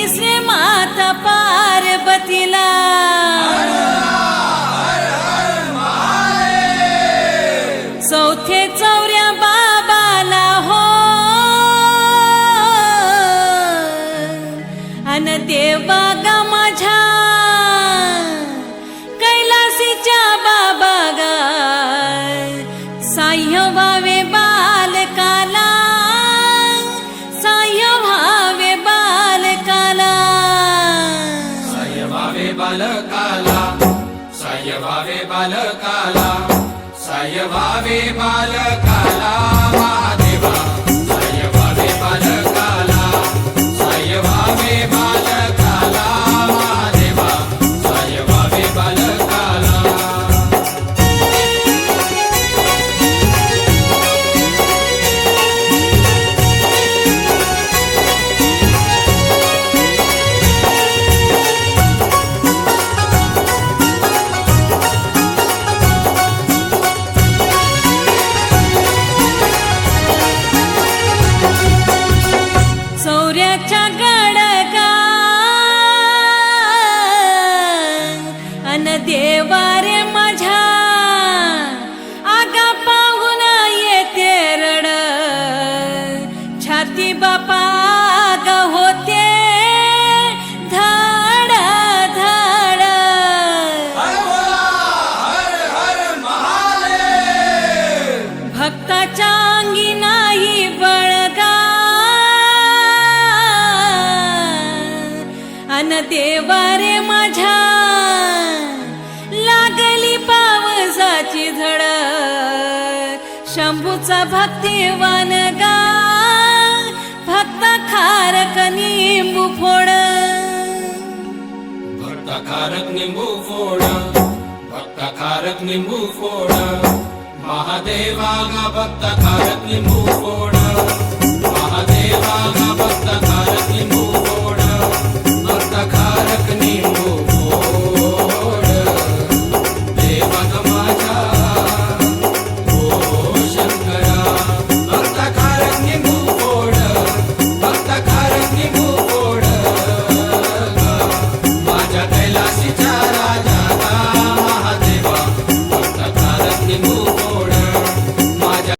तिसरे माता पार्वतीला, चौथे चौऱ्या बाबाला हो, अन देवा गा माझ्या कैलासीच्या बाबा गा, साह्य व्हावे बालकाला, साह्य व्हावे बालकाला, साह्य व्हावे बालकाला, साह्य व्हावे बालकाला, साह्य व्हावे बालकाला महादेवा, साह्य व्हावे बालकाला, साह्य व्हावे बालकाला महादेवा, साह्य व्हावे बालकाला. चौऱ्याच्या गडगा अन देवा रे माझ्या, आगा पाहून येते रड, छाती बापा ग होते धड धड, भक्ताच्या अंगी नाही बळगा, अन देवा रे माझ्या लागली पावसाची झड, शंभूचा भक्तिवान गा, भक्त खारक निंबू फोड, भक्त खारक निंबू फोड, भक्त खारक निंबू फोड, महादेवा गा भक्त खारक निंबू फोड.